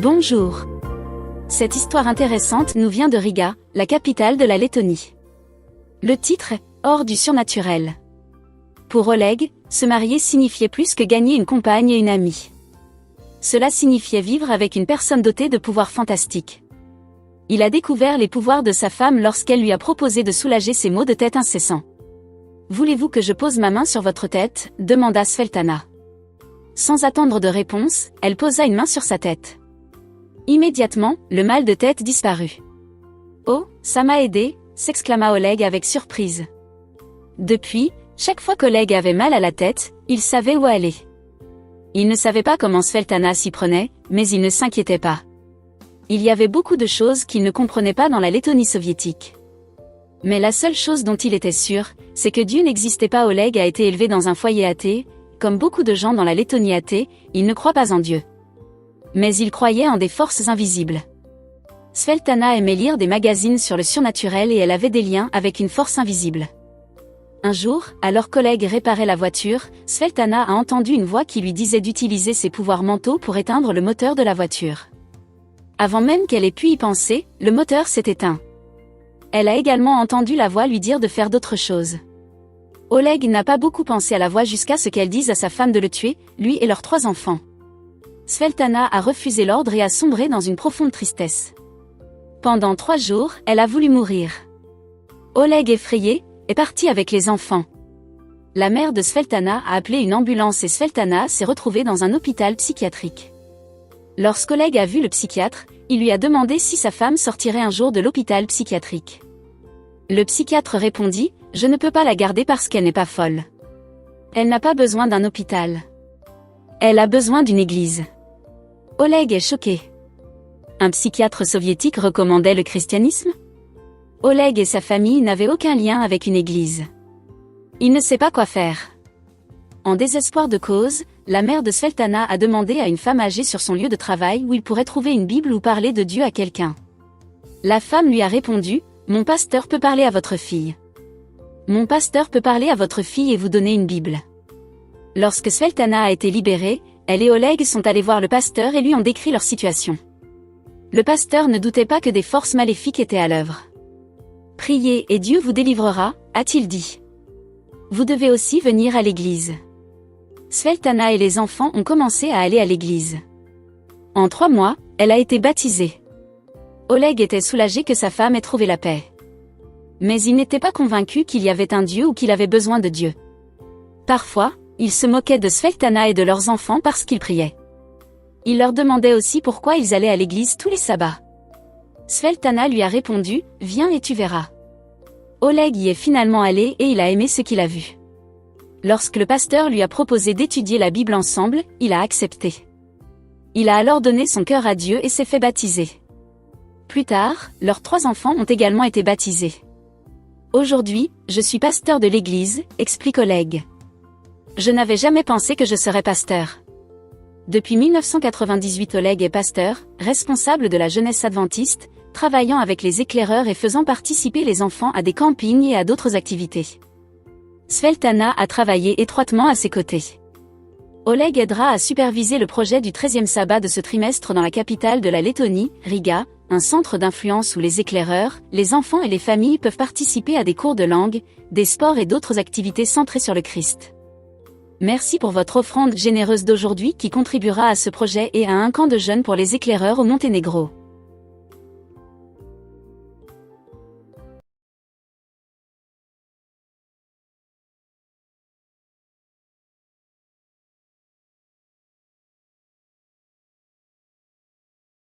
Bonjour. Cette histoire intéressante nous vient de Riga, la capitale de la Lettonie. Le titre est « Hors du surnaturel ». Pour Oleg, se marier signifiait plus que gagner une compagne et une amie. Cela signifiait vivre avec une personne dotée de pouvoirs fantastiques. Il a découvert les pouvoirs de sa femme lorsqu'elle lui a proposé de soulager ses maux de tête incessants. « Voulez-vous que je pose ma main sur votre tête ?» demanda Svetlana. Sans attendre de réponse, elle posa une main sur sa tête. Immédiatement, le mal de tête disparut. « Oh, ça m'a aidé !» s'exclama Oleg avec surprise. Depuis, chaque fois qu'Oleg avait mal à la tête, il savait où aller. Il ne savait pas comment Svetlana s'y prenait, mais il ne s'inquiétait pas. Il y avait beaucoup de choses qu'il ne comprenait pas dans la Lettonie soviétique. Mais la seule chose dont il était sûr, c'est que Dieu n'existait pas. Oleg a été élevé dans un foyer athée. Comme beaucoup de gens dans la Lettonie athée, il ne croit pas en Dieu. Mais il croyait en des forces invisibles. Svetlana aimait lire des magazines sur le surnaturel et elle avait des liens avec une force invisible. Un jour, alors qu'Oleg réparait la voiture, Svetlana a entendu une voix qui lui disait d'utiliser ses pouvoirs mentaux pour éteindre le moteur de la voiture. Avant même qu'elle ait pu y penser, le moteur s'est éteint. Elle a également entendu la voix lui dire de faire d'autres choses. Oleg n'a pas beaucoup pensé à la voix jusqu'à ce qu'elle dise à sa femme de le tuer, lui et leurs 3 enfants. Svetlana a refusé l'ordre et a sombré dans une profonde tristesse. Pendant 3 jours, elle a voulu mourir. Oleg, effrayé, est parti avec les enfants. La mère de Svetlana a appelé une ambulance et Svetlana s'est retrouvée dans un hôpital psychiatrique. Lorsqu'Oleg a vu le psychiatre, il lui a demandé si sa femme sortirait un jour de l'hôpital psychiatrique. Le psychiatre répondit « Je ne peux pas la garder parce qu'elle n'est pas folle. Elle n'a pas besoin d'un hôpital. Elle a besoin d'une église. » Oleg est choqué. Un psychiatre soviétique recommandait le christianisme ? Oleg et sa famille n'avaient aucun lien avec une église. Il ne sait pas quoi faire. En désespoir de cause, la mère de Svetlana a demandé à une femme âgée sur son lieu de travail où il pourrait trouver une Bible ou parler de Dieu à quelqu'un. La femme lui a répondu « Mon pasteur peut parler à votre fille. Mon pasteur peut parler à votre fille et vous donner une Bible. » Lorsque Svetlana a été libérée, elle et Oleg sont allés voir le pasteur et lui ont décrit leur situation. Le pasteur ne doutait pas que des forces maléfiques étaient à l'œuvre. « Priez et Dieu vous délivrera », a-t-il dit. « Vous devez aussi venir à l'église. » Svetlana et les enfants ont commencé à aller à l'église. En 3 mois, elle a été baptisée. Oleg était soulagé que sa femme ait trouvé la paix. Mais il n'était pas convaincu qu'il y avait un Dieu ou qu'il avait besoin de Dieu. Parfois, il se moquait de Svetlana et de leurs enfants parce qu'ils priaient. Il leur demandait aussi pourquoi ils allaient à l'église tous les sabbats. Svetlana lui a répondu « Viens et tu verras ». Oleg y est finalement allé et il a aimé ce qu'il a vu. Lorsque le pasteur lui a proposé d'étudier la Bible ensemble, il a accepté. Il a alors donné son cœur à Dieu et s'est fait baptiser. Plus tard, leurs 3 enfants ont également été baptisés. Aujourd'hui, je suis pasteur de l'église, explique Oleg. Je n'avais jamais pensé que je serais pasteur. Depuis 1998, Oleg est pasteur, responsable de la jeunesse adventiste, travaillant avec les éclaireurs et faisant participer les enfants à des campings et à d'autres activités. Svetlana a travaillé étroitement à ses côtés. Oleg aidera à superviser le projet du 13e sabbat de ce trimestre dans la capitale de la Lettonie, Riga, un centre d'influence où les éclaireurs, les enfants et les familles peuvent participer à des cours de langue, des sports et d'autres activités centrées sur le Christ. Merci pour votre offrande généreuse d'aujourd'hui qui contribuera à ce projet et à un camp de jeunes pour les éclaireurs au Monténégro.